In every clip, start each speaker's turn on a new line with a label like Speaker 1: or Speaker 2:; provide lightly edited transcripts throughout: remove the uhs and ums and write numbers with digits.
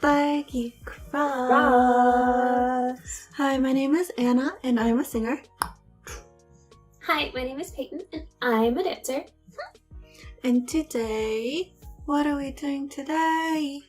Speaker 1: like you cross.
Speaker 2: Hi, my name is Anna, and I'm a singer.
Speaker 3: Hi, my name is Peyton, and I'm a dancer.
Speaker 2: And today, what are we doing today?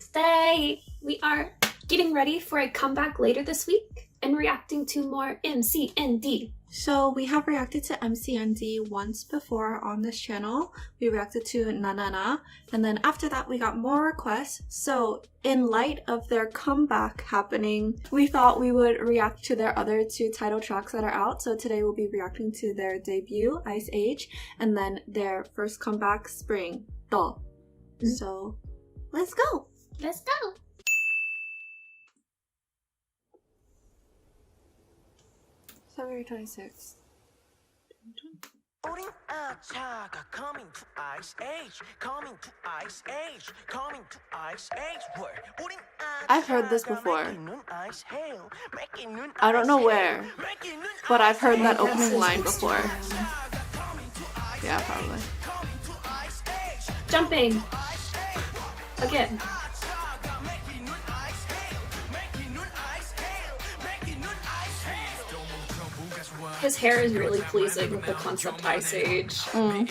Speaker 3: Today, we are getting ready for a comeback later this week and reacting to more MCND.
Speaker 2: So we have reacted to MCND once before on this channel. We reacted to Na Na Na, and then after that we got more requests. So in light of their comeback happening, we thought we would react to their other two title tracks that are out. So today we'll be reacting to their debut, Ice Age, and then their first comeback, Spring, Do. So let's go!
Speaker 3: Let's go!
Speaker 2: February 26th.
Speaker 4: 우린 아차가 coming to ice age, coming to ice age, coming to ice age. Where? 우린
Speaker 2: I've heard this before.
Speaker 4: making ice hail, making
Speaker 2: I don't know where, but I've heard that opening line before. Yeah, probably.
Speaker 3: Jumping! Again. His hair is really pleasing with the concept Ice Age. Reminds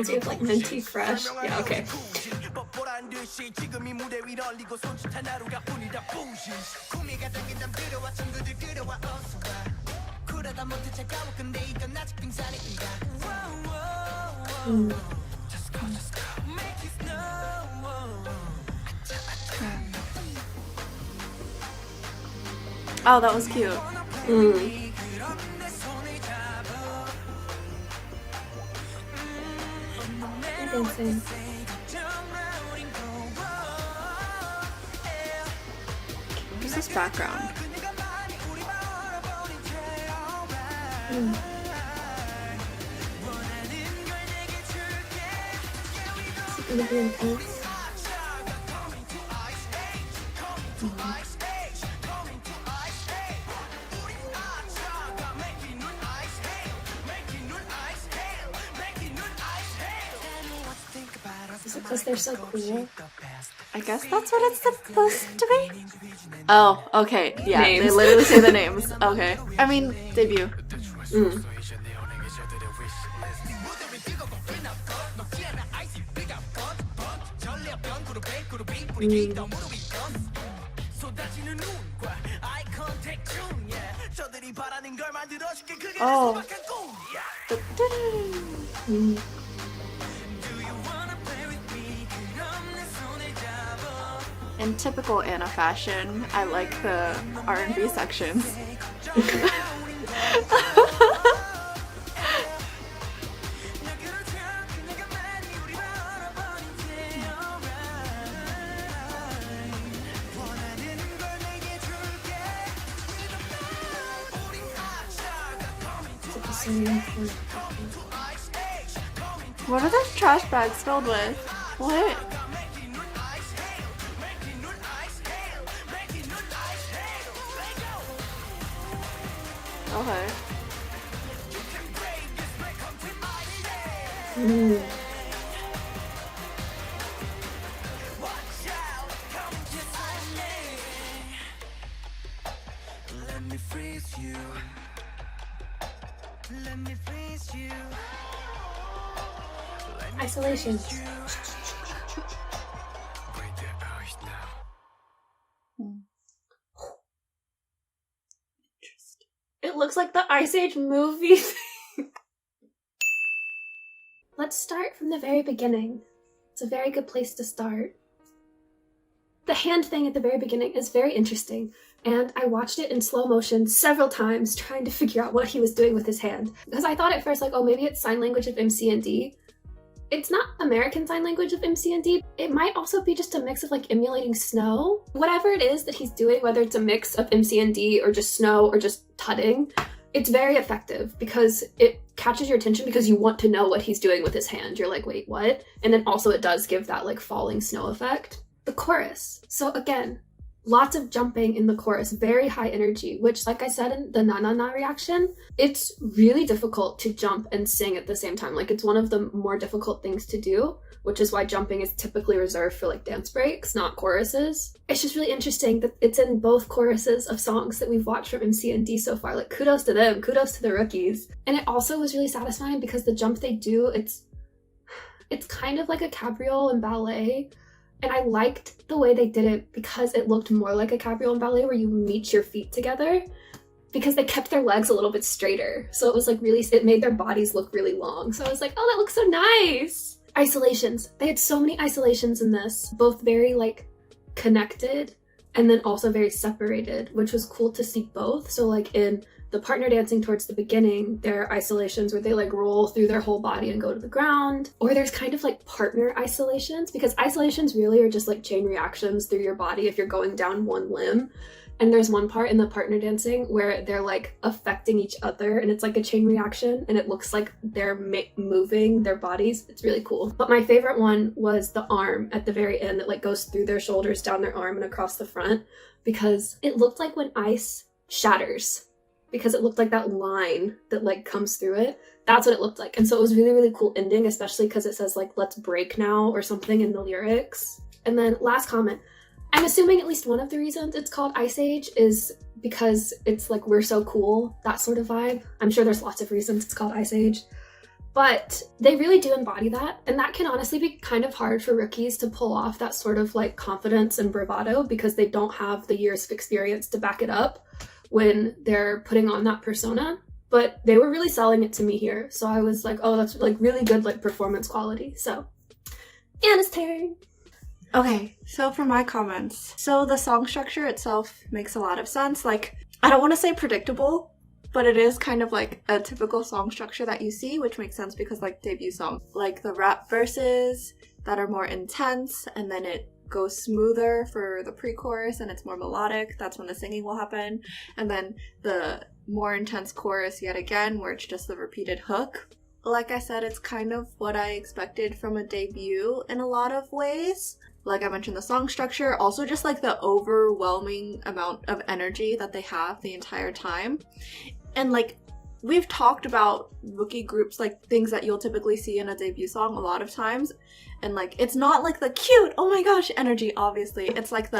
Speaker 3: me of like Minty Fresh. Yeah, okay.
Speaker 2: Oh, that was cute.
Speaker 3: Dancing.
Speaker 2: What's this background?
Speaker 3: Is it because they're so cool?
Speaker 2: I guess that's what it's supposed to be. Oh, okay. Yeah,
Speaker 3: Names.
Speaker 2: they literally say the names. Okay. I mean, debut. Oh. In typical Anna fashion, I like the R&B sections. What are those trash bags filled with? What? Okay.
Speaker 4: Let me freeze you. Let me freeze you.
Speaker 3: Isolation. It looks like the Ice Age movie. Let's start from the very beginning. It's a very good place to start. The hand thing at the very beginning is very interesting, and I watched it in slow motion several times trying to figure out what he was doing with his hand. Because I thought at first, like, oh, maybe it's sign language of MCND. It's not American Sign Language of MCND. It might also be just a mix of like emulating snow. Whatever it is that he's doing, whether it's a mix of MCND or just snow or just tutting, it's very effective because it catches your attention because you want to know what he's doing with his hand. You're like, wait, what? And then also it does give that like falling snow effect. The chorus. So again, Lots of jumping in the chorus, very high energy, which, like I said in the na na na reaction, it's really difficult to jump and sing at the same time. Like, it's one of the more difficult things to do, which is why jumping is typically reserved for like dance breaks, not choruses. It's just really interesting that it's in both choruses of songs that we've watched from MC&D so far. Like, kudos to them, kudos to the rookies. And it also was really satisfying because the jump they do, it's kind of like a cabriole in ballet. And I liked the way they did it because it looked more like a cabriole in ballet where you meet your feet together, because they kept their legs a little bit straighter. So it was like really, it made their bodies look really long. So I was like, oh, that looks so nice. Isolations. They had so many isolations in this, both very like connected and then also very separated, which was cool to see both. So like in the partner dancing towards the beginning, there are isolations where they like roll through their whole body and go to the ground. Or there's kind of like partner isolations, because isolations really are just like chain reactions through your body if you're going down one limb. And there's one part in the partner dancing where they're like affecting each other, and it's like a chain reaction, and it looks like they're moving their bodies. It's really cool. But my favorite one was the arm at the very end that like goes through their shoulders, down their arm, and across the front, because it looked like when ice shatters, because it looked like that line that like comes through it. That's what it looked like. And so it was really, really cool ending, especially because it says like, let's break now or something in the lyrics. And then last comment. I'm assuming at least one of the reasons it's called Ice Age is because it's like, we're so cool, that sort of vibe. I'm sure there's lots of reasons it's called Ice Age, but they really do embody that. And that can honestly be kind of hard for rookies to pull off that sort of like confidence and bravado, because they don't have the years of experience to back it up when they're putting on that persona. But they were really selling it to me here. So I was like, oh, that's like really good like performance quality. So Anna's turn.
Speaker 2: Okay, so for my comments. So the song structure itself makes a lot of sense. Like, I don't want to say predictable, but it is kind of like a typical song structure that you see, which makes sense because like debut song. Like the rap verses that are more intense, and then it goes smoother for the pre-chorus and it's more melodic. That's when the singing will happen. And then the more intense chorus yet again, where it's just the repeated hook. Like I said, it's kind of what I expected from a debut in a lot of ways. Like I mentioned, the song structure, also just like the overwhelming amount of energy that they have the entire time. And like, we've talked about rookie groups, like things that you'll typically see in a debut song a lot of times. And like, it's not like the cute, oh my gosh, energy, obviously. It's like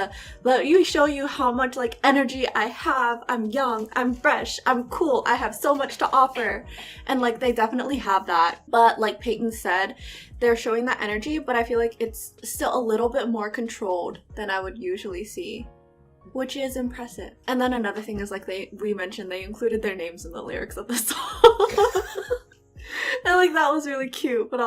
Speaker 2: let you show you how much like energy I have. I'm young, I'm fresh, I'm cool, I have so much to offer. And like, they definitely have that. But like Peyton said, they're showing that energy, but I feel like it's still a little bit more controlled than I would usually see, which is impressive. And then another thing is like we mentioned they included their names in the lyrics of the song. And like, that was really cute, but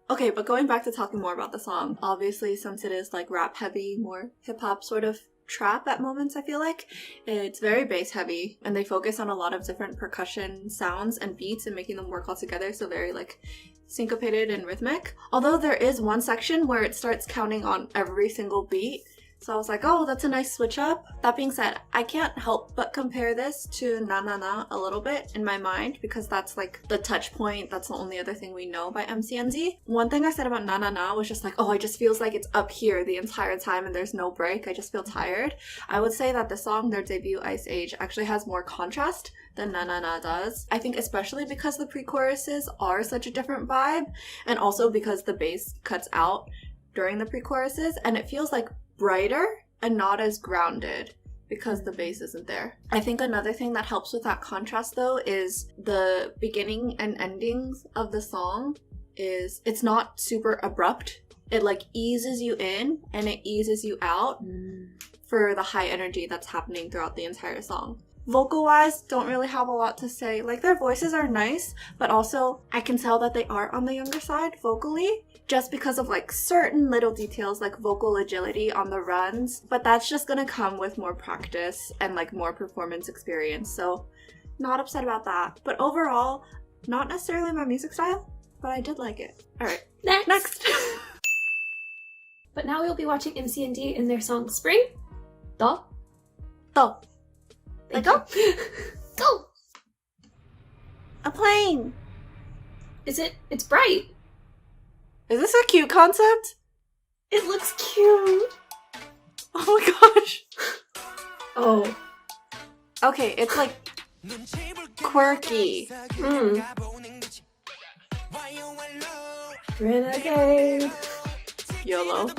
Speaker 2: okay, but going back to talking more about the song, obviously since it is like rap heavy, more hip-hop sort of trap at moments, I feel like it's very bass heavy, and they focus on a lot of different percussion sounds and beats and making them work all together, so very like syncopated and rhythmic. Although there is one section where it starts counting on every single beat, so I was like, oh, that's a nice switch up. That being said, I can't help but compare this to Na Na Na a little bit in my mind, because that's like the touch point. That's the only other thing we know by MC&Z. One thing I said about Na Na Na was just like, oh, it just feels like it's up here the entire time and there's no break. I just feel tired. I would say that the song, their debut Ice Age, actually has more contrast than Na Na Na does. I think especially because the pre-choruses are such a different vibe, and also because the bass cuts out during the pre-choruses, and it feels like brighter and not as grounded because the bass isn't there. I think another thing that helps with that contrast though is the beginning and endings of the song is it's not super abrupt. It like eases you in and it eases you out for the high energy that's happening throughout the entire song. Vocal wise, don't really have a lot to say. Like, their voices are nice, but also I can tell that they are on the younger side vocally, just because of like certain little details like vocal agility on the runs, but that's just gonna come with more practice and like more performance experience, so not upset about that. But overall, not necessarily my music style, but I did like it. Alright, next.
Speaker 3: But now we'll be watching MC&D in their song Spring. Do.
Speaker 2: Let go.
Speaker 3: Go!
Speaker 2: A plane.
Speaker 3: It's bright.
Speaker 2: Is this a cute concept?
Speaker 3: It looks cute.
Speaker 2: Oh my gosh.
Speaker 3: Oh.
Speaker 2: Okay, it's like quirky.
Speaker 3: Renegade.
Speaker 2: YOLO.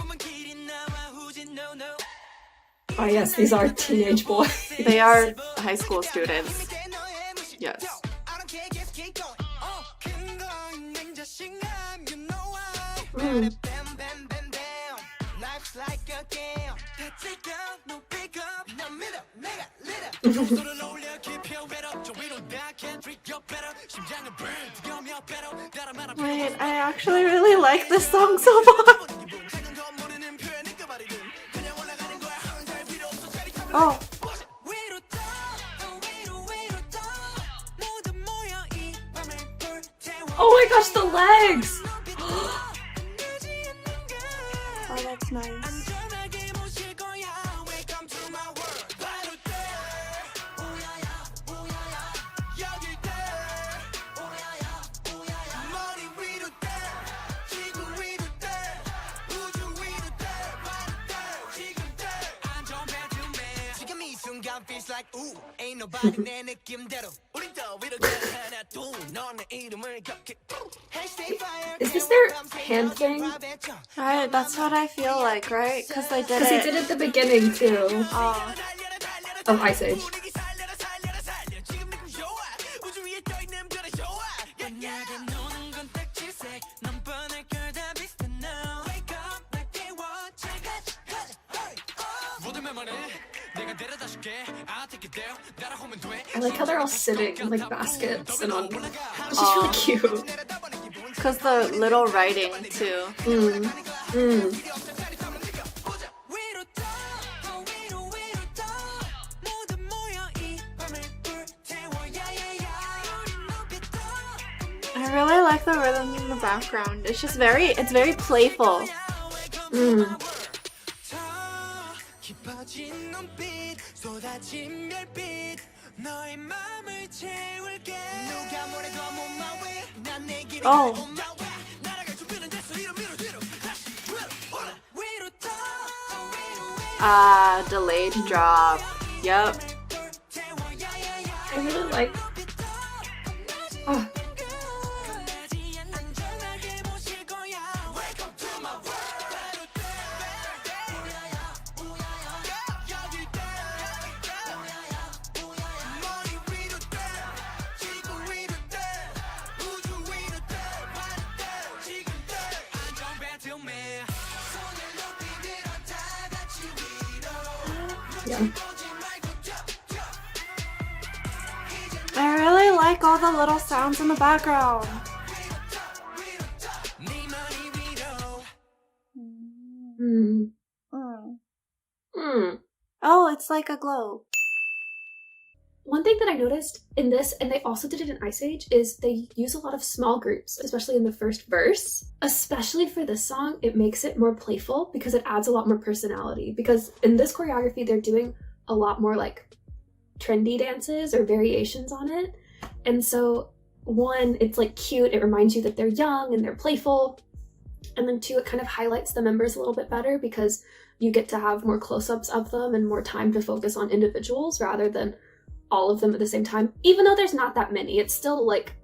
Speaker 3: Oh yes, these are teenage boys.
Speaker 2: They are high school students. Yes.
Speaker 3: Mm.
Speaker 2: Wait, I actually really like this song so much. Oh.
Speaker 3: Oh my gosh, the legs!
Speaker 2: Oh, that's nice.
Speaker 4: Feels like ooh, ain't nobody 내 느낌대로 우린 더 위로 가 하나 둘 너의 이름을 겹게
Speaker 3: Is this their hand thing?
Speaker 2: Right, that's what I feel like, right? Because they did
Speaker 3: Because he
Speaker 2: it.
Speaker 3: did it at the beginning too
Speaker 2: Oh.
Speaker 3: of Ice Age. I like how they're all sitting in like baskets and on. It's just really cute.
Speaker 2: Because the little writing, too. I really like the rhythm in the background. It's just it's very playful. Oh. Ah, delayed drop. Yep.
Speaker 3: I really like. Oh. Yeah.
Speaker 2: I really like all the little sounds in the background. Oh, it's like a globe.
Speaker 3: One thing that I noticed in this, and they also did it in Ice Age, is they use a lot of small groups, especially in the first verse. Especially for this song, it makes it more playful because it adds a lot more personality. Because in this choreography, they're doing a lot more like trendy dances or variations on it. And so one, it's like cute, it reminds you that they're young and they're playful. And then two, it kind of highlights the members a little bit better because you get to have more close-ups of them and more time to focus on individuals rather than all of them at the same time. Even though there's not that many, it's still like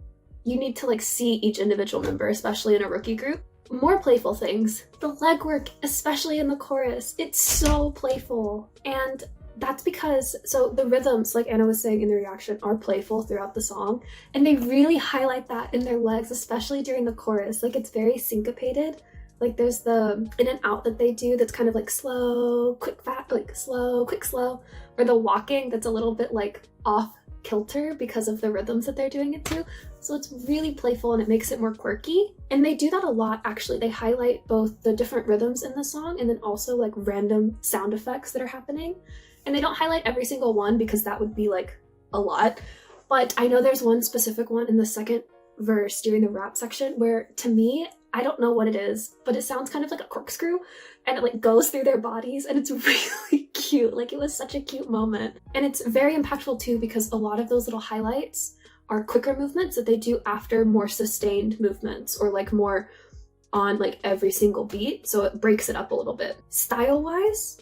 Speaker 3: you need to like see each individual member, especially in a rookie group. More playful things. The legwork, especially in the chorus, it's so playful. And that's because, so the rhythms, like Anna was saying in the reaction, are playful throughout the song. And they really highlight that in their legs, especially during the chorus. Like it's very syncopated. Like there's the in and out that they do that's kind of like slow, quick, fast, like slow, quick, slow. Or the walking that's a little bit like off kilter because of the rhythms that they're doing it to. So it's really playful and it makes it more quirky. And they do that a lot actually. They highlight both the different rhythms in the song and then also like random sound effects that are happening. And they don't highlight every single one because that would be like a lot. But I know there's one specific one in the second verse during the rap section where to me, I don't know what it is, but it sounds kind of like a corkscrew and it like goes through their bodies and it's really cute. Like it was such a cute moment. And it's very impactful too because a lot of those little highlights are quicker movements that they do after more sustained movements or like more on like every single beat. So it breaks it up a little bit. Style-wise,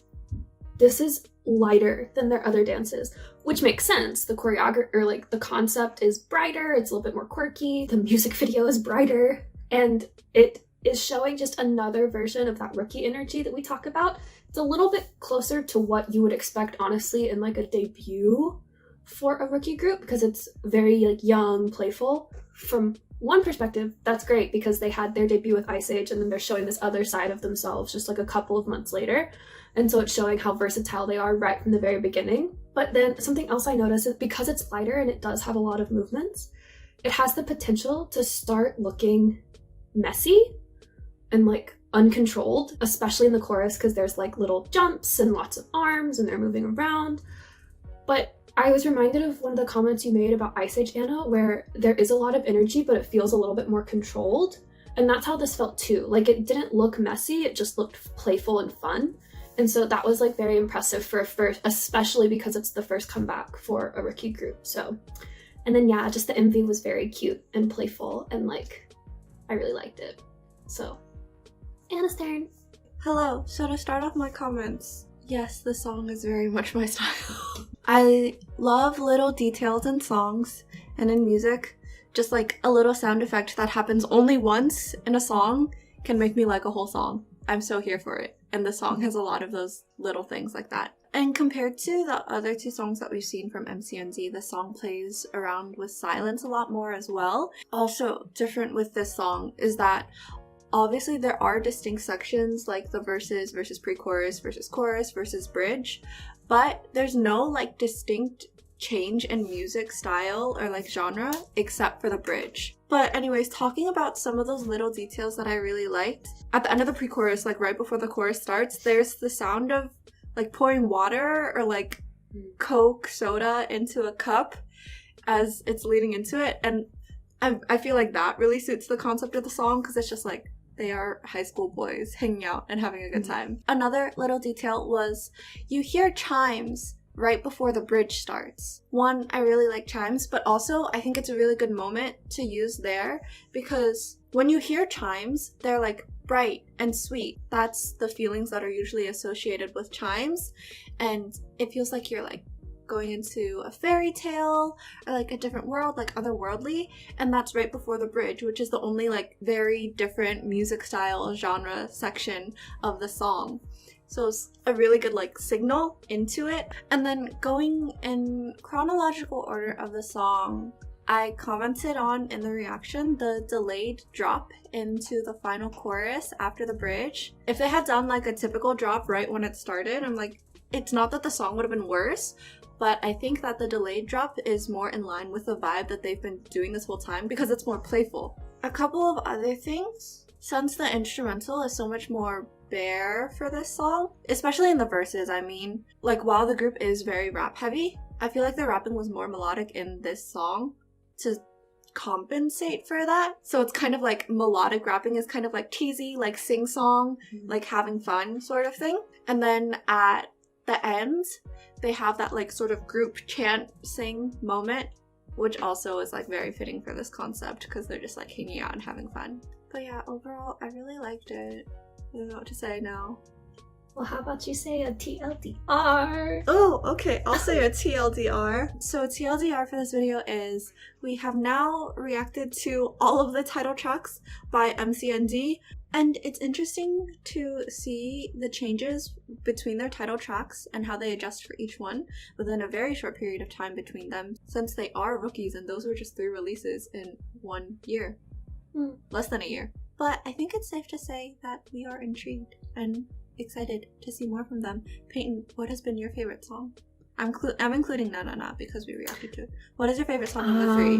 Speaker 3: this is lighter than their other dances, which makes sense. The choreography, or like the concept, is brighter, it's a little bit more quirky, the music video is brighter, and it is showing just another version of that rookie energy that we talk about. It's a little bit closer to what you would expect, honestly, in like a debut for a rookie group, because it's very like young, playful. From one perspective, that's great because they had their debut with Ice Age and then they're showing this other side of themselves just like a couple of months later. And so it's showing how versatile they are right from the very beginning. But then something else I noticed is because it's lighter and it does have a lot of movements, it has the potential to start looking messy and like uncontrolled, especially in the chorus, because there's like little jumps and lots of arms and they're moving around. But I was reminded of one of the comments you made about Ice Age, Anna, where there is a lot of energy, but it feels a little bit more controlled. And that's how this felt too. Like, it didn't look messy, it just looked playful and fun. And so that was like very impressive for a first, especially because it's the first comeback for a rookie group. So, and then yeah, just the MV was very cute and playful and like, I really liked it. So, Anna's turn.
Speaker 2: Hello. So to start off my comments, yes, the song is very much my style. I love little details in songs and in music. Just like a little sound effect that happens only once in a song can make me like a whole song. I'm so here for it. And the song has a lot of those little things like that. And compared to the other two songs that we've seen from MCNZ, the song plays around with silence a lot more as well. Also different with this song is that obviously there are distinct sections like the verses versus pre-chorus versus chorus versus bridge, but there's no like distinct change in music style or like genre except for the bridge. But anyways, talking about some of those little details that I really liked, at the end of the pre-chorus, like right before the chorus starts, there's the sound of like pouring water or like Coke soda into a cup as it's leading into it, and I feel like that really suits the concept of the song because it's just like they are high school boys hanging out and having a good time. Another little detail was you hear chimes right before the bridge starts. One, I really like chimes, but also I think it's a really good moment to use there because when you hear chimes, they're like bright and sweet. That's the feelings that are usually associated with chimes, and it feels like you're like going into a fairy tale or like a different world, like otherworldly, and that's right before the bridge, which is the only like very different music style genre section of the song. So it's a really good like signal into it. And then going in chronological order of the song, I commented on in the reaction the delayed drop into the final chorus after the bridge. If they had done like a typical drop right when it started, I'm like, it's not that the song would have been worse, but I think that the delayed drop is more in line with the vibe that they've been doing this whole time because it's more playful. A couple of other things, since the instrumental is so much more bare for this song, especially in the verses, I mean, like while the group is very rap heavy, I feel like the rapping was more melodic in this song to compensate for that. So it's kind of like melodic rapping is kind of like cheesy, like sing-song, like having fun sort of thing. And then at the end, they have that like sort of group chant sing moment, which also is like very fitting for this concept because they're just like hanging out and having fun. But yeah, overall, I really liked it. I don't know what to say now.
Speaker 3: Well, how about you say a TLDR?
Speaker 2: Oh, okay. I'll say a TLDR. So TLDR for this video is we have now reacted to all of the title tracks by MCND, and it's interesting to see the changes between their title tracks and how they adjust for each one within a very short period of time between them, since they are rookies and those were just 3 releases in 1 year. Less than a year. But I think it's safe to say that we are intrigued and excited to see more from them. Peyton, what has been your favorite song? I'm including Na Na Na because we reacted to it. What is your favorite song of the 3?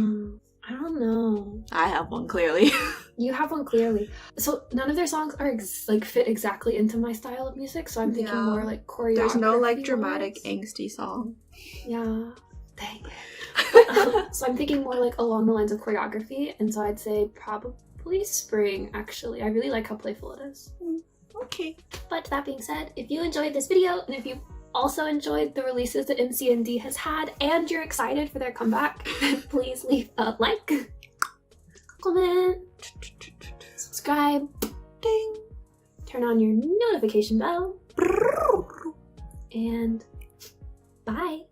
Speaker 3: I don't know.
Speaker 2: I have one clearly.
Speaker 3: You have one clearly. So none of their songs are like fit exactly into my style of music, so I'm thinking more like choreography.
Speaker 2: There's no like dramatic angsty song.
Speaker 3: Yeah. Dang it. So I'm thinking more like along the lines of choreography, and so I'd say probably Spring, actually. I really like how playful it is.
Speaker 2: Okay.
Speaker 3: But that being said, if you enjoyed this video, and if you also enjoyed the releases that MCND has had, and you're excited for their comeback, please leave a like, comment, subscribe, ding, turn on your notification bell, and Bye!